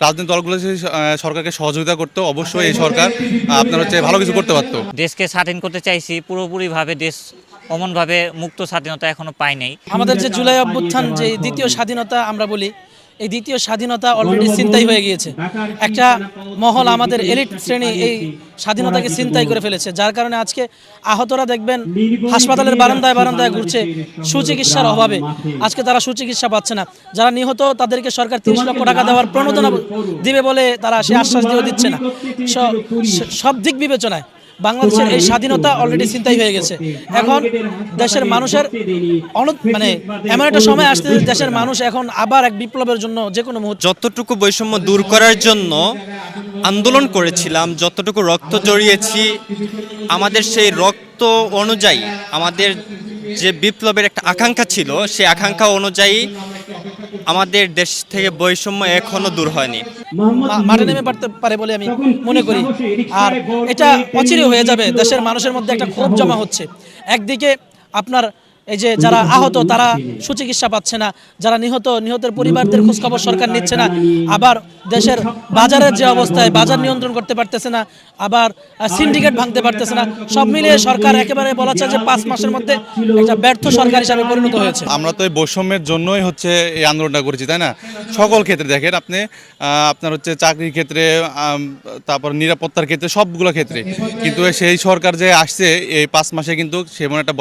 রাজনৈতিক দলগুলো যদি সরকারকে সহযোগিতা করতো, অবশ্যই এই সরকার আপনার ভালো কিছু করতে পারতো। দেশকে স্বাধীন করতে চাইছি, পুরোপুরিভাবে দেশ অমনভাবে মুক্ত স্বাধীনতা এখনো পাই নাই। আমাদের যে জুলাই অভ্যুত্থান, যে দ্বিতীয় স্বাধীনতা আমরা বলি, এই দ্বিতীয় স্বাধীনতা অলরেডি ছিনতাই হয়ে গিয়েছে। একটা মহল, আমাদের এলিট শ্রেণী এই স্বাধীনতাকে ছিনতাই করে ফেলেছে, যার কারণে আজকে আহতরা দেখবেন হাসপাতালের বারান্দায় বারান্দায় ঘুরছে সুচিকিৎসার অভাবে। আজকে তারা সুচিকিৎসা পাচ্ছে না। যারা নিহত তাদেরকে সরকার 30 লক্ষ টাকা দেওয়ার প্রণোদনা দিবে বলে তারা সে আশ্বাস দিয়েও দিচ্ছে না। সব দিক বিবেচনায় বাংলাদেশের এই স্বাধীনতা অলরেডি ছিনতাই হয়ে গেছে। এখন দেশের মানুষের এমন একটা সময় আসছে, দেশের মানুষ এখন আবার এক বিপ্লবের জন্য যে কোনো মুহূর্তে। যতটুকু বৈষম্য দূর করার জন্য আন্দোলন করেছিলাম, যতটুকু রক্ত জড়িয়েছি, আমাদের সেই রক্ত অনুযায়ী আমাদের যে বিপ্লবের একটা আকাঙ্ক্ষা ছিল, সেই আকাঙ্ক্ষা অনুযায়ী আমাদের দেশ থেকে বৈষম্য এখনো দূর হয়নি। মাঠে নেমে পারতে পারে বলে আমি মনে করি। আর এটা অচিরে হয়ে যাবে। দেশের মানুষের মধ্যে একটা ক্ষোভ জমা হচ্ছে। একদিকে আপনার এই যে যারা আহত তারা সুচিকিৎসা পাচ্ছে না, যারা নিহতের পরিবারদের খোঁজখবর সরকার নিচ্ছে না, আবার দেশের বাজারের যে অবস্থায় বাজার নিয়ন্ত্রণ করতে পারতেছে না, আবার সিন্ডিকেট ভাঙতে পারতেছে না। সব মিলিয়ে সরকার একেবারে বলা যায় যে 5 মাসের মধ্যে একটা ব্যর্থ সরকার হিসাবে পরিণত হয়েছে। আমরা তো এই বৈষম্যের জন্যই এই আন্দোলনটা করেছি, তাই না? সকল ক্ষেত্রে দেখেন আপনি, আপনার চাকরির ক্ষেত্রে, তারপর নিরাপত্তার ক্ষেত্রে, সবগুলো ক্ষেত্রে। কিন্তু সেই সরকার যে আসছে এই 5 মাসে কিন্তু সেমন একটা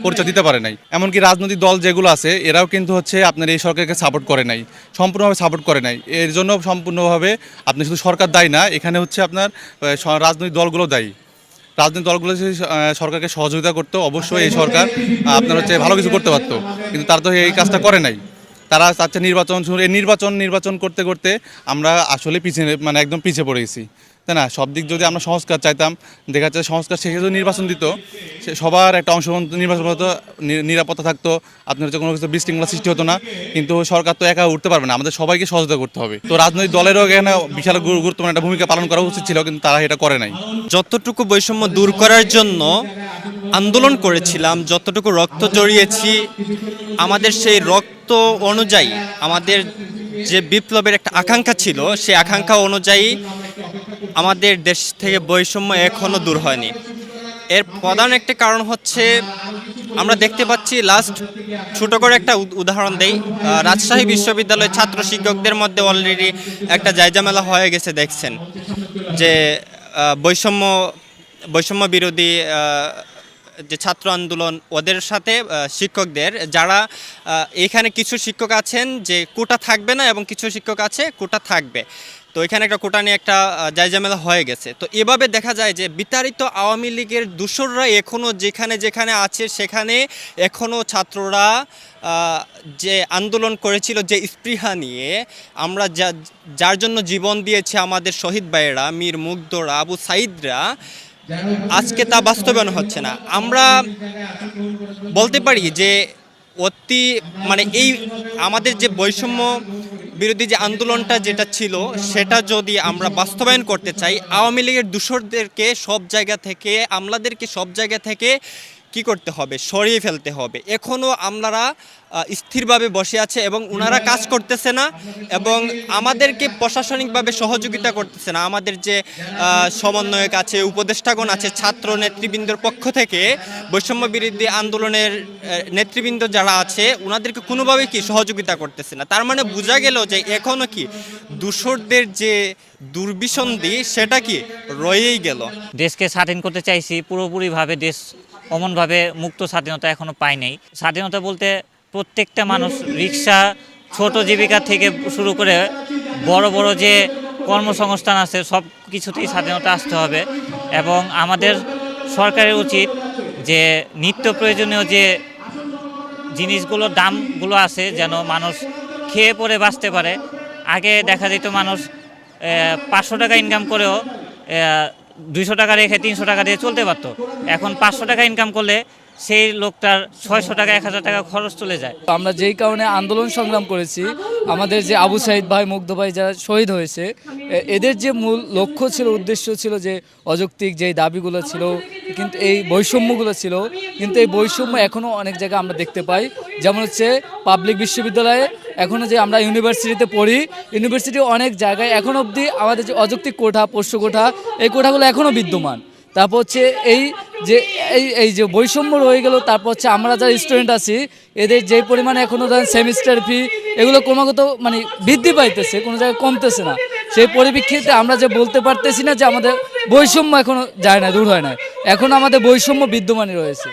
পরিচয় দিতে পারে নাই। এমনকি রাজনৈতিক দল যেগুলো আছে এরাও কিন্তু আপনার এই সরকারকে সাপোর্ট করে নাই, সম্পূর্ণভাবে সাপোর্ট করে নাই। এর জন্য সম্পূর্ণভাবে আপনি শুধু সরকার দায়ী না, এখানে আপনার রাজনৈতিক দলগুলো দায়ী। রাজনৈতিক দলগুলো যদি সরকারকে সহযোগিতা করতো, অবশ্যই এই সরকার আপনার ভালো কিছু করতে পারতো। কিন্তু তারা তো এই কাজটা করে নাই। তারা চাচ্ছে নির্বাচন করতে করতে আমরা আসলে পিছিয়ে একদম পিছিয়ে পড়ে গেছি, তাই না? সব দিক যদি আমরা সংস্কার চাইতাম, দেখা যাচ্ছে সংস্কার শেষে যদি নির্বাচন দিত, সবার একটা অংশগ্রহণ নির্বাচন হতো, নিরাপত্তা থাকতো, আপনার কোনো কিছু বিশৃঙ্খলা সৃষ্টি হতো না। কিন্তু সরকার তো একা উঠতে পারবে না, আমাদের সবাইকে সহযোগিতা করতে হবে। তো রাজনৈতিক দলেরও এখানে বিশাল গুরুত্বপূর্ণ একটা ভূমিকা পালন করা উচিত ছিল, কিন্তু তারা এটা করে নাই। যতটুকু বৈষম্য দূর করার জন্য আন্দোলন করেছিলাম, যতটুকু রক্ত জড়িয়েছি, আমাদের সেই রক্ত অনুযায়ী আমাদের যে বিপ্লবের একটা আকাঙ্ক্ষা ছিল, সেই আকাঙ্ক্ষা অনুযায়ী আমাদের দেশ থেকে বৈষম্য এখনো দূর হয়নি। এর প্রধান একটা কারণ হচ্ছে, আমরা দেখতে পাচ্ছি, লাস্ট ছোট করে একটা উদাহরণ দেই, রাজশাহী বিশ্ববিদ্যালয়ের ছাত্র শিক্ষকদের মধ্যে অলরেডি একটা জায়জামেলা হয়ে গেছে। দেখছেন যে বৈষম্য বিরোধী যে ছাত্র আন্দোলন, ওদের সাথে শিক্ষকদের, যারা এখানে কিছু শিক্ষক আছেন যে কোটা থাকবে না এবং কিছু শিক্ষক আছে কোটা থাকবে। তো এখানে একটা কোটা নিয়ে একটা জায়জামেলা হয়ে গেছে। তো এভাবে দেখা যায় যে বিতাড়িত আওয়ামী লীগের দূষররা এখনও যেখানে যেখানে আছে, সেখানে এখনও ছাত্ররা যে আন্দোলন করেছিল, যে স্পৃহা নিয়ে, আমরা যার জন্য জীবন দিয়েছে আমাদের শহীদ ভাইয়েরা, মীর মুগ্ধরা, আবু সাইদরা, আজকে তা বাস্তবায়ন হচ্ছে না। আমরা বলতে পারি যে এই আমাদের যে বৈষম্য বিরোধী যে আন্দোলনটা যেটা ছিল, সেটা যদি আমরা বাস্তবায়ন করতে চাই, আওয়ামী লীগের দূষরদেরকে সব জায়গা থেকে, আমলাদেরকে সব জায়গা থেকে কি করতে হবে, সরিয়ে ফেলতে হবে। এখনও আমলারা স্থিরভাবে বসে আছে এবং ওনারা কাজ করতেছে না, এবং আমাদেরকে প্রশাসনিকভাবে সহযোগিতা করতেছে না। আমাদের যে সমন্বয়ক আছে, উপদেষ্টাগণ আছে, ছাত্র নেতৃবৃন্দর পক্ষ থেকে বৈষম্য বিরোধী আন্দোলনের নেতৃবৃন্দ যারা আছে, ওনাদেরকে কোনোভাবেই সহযোগিতা করতেছে না। তার মানে বোঝা গেল যে এখনও দূষরদের যে দুর্বিসন্ধি, সেটা রয়েই গেল। দেশকে স্বাধীন করতে চাইছি, পুরোপুরিভাবে দেশ অমনভাবে মুক্ত স্বাধীনতা এখনো পাই নাই। স্বাধীনতা বলতে প্রত্যেকটা মানুষ, রিক্সা, ছোট জীবিকা থেকে শুরু করে বড় বড় যে কর্মসংস্থান আছে, সব কিছুতেই স্বাধীনতা আসতে হবে। এবং আমাদের সরকারের উচিত যে নিত্য প্রয়োজনীয় যে জিনিসগুলোর দামগুলো আছে, যেন মানুষ খেয়ে পরে বাঁচতে পারে। আগে দেখা যেত মানুষ 500 টাকা ইনকাম করেও 200 টাকা রেখে 300 টাকা দিয়ে চলতে পারতো। এখন 500 টাকা ইনকাম করলে সেই লোকটার 600 টাকা 1000 টাকা খরচ চলে যায়। আমরা যেই কারণে আন্দোলন সংগ্রাম করেছি, আমাদের যে আবু সাইদ ভাই, মুগ্ধ ভাই যারা শহীদ হয়েছে, এদের যে মূল লক্ষ্য ছিল, উদ্দেশ্য ছিল, যে অযৌক্তিক যেই দাবিগুলো ছিল, কিন্তু এই বৈষম্যগুলো ছিল, কিন্তু এই বৈষম্য এখনও অনেক জায়গায় আমরা দেখতে পাই। যেমন হচ্ছে পাবলিক বিশ্ববিদ্যালয়ে এখনও যে আমরা ইউনিভার্সিটিতে পড়ি, ইউনিভার্সিটি অনেক জায়গায় এখন অবধি আমাদের যে অযৌক্তিক কোঠা, পোষ্য কোঠা, এই কোঠাগুলো এখনও বিদ্যমান। তারপর হচ্ছে এই যে এই যে বৈষম্য রয়ে গেল, তারপর হচ্ছে আমরা যারা স্টুডেন্ট আছি এদের যে পরিমাণে এখনও ধরেন সেমিস্টার ফি এগুলো ক্রমাগত মানে বৃদ্ধি পাইতেছে, কোনো জায়গায় কমতেছে না। সেই পরিপ্রেক্ষিতে আমরা যে বলতে পারতেছি না যে আমাদের বৈষম্য এখনও যায় না, দূর হয় না, এখন আমাদের বৈষম্য বিদ্যমানই রয়েছে।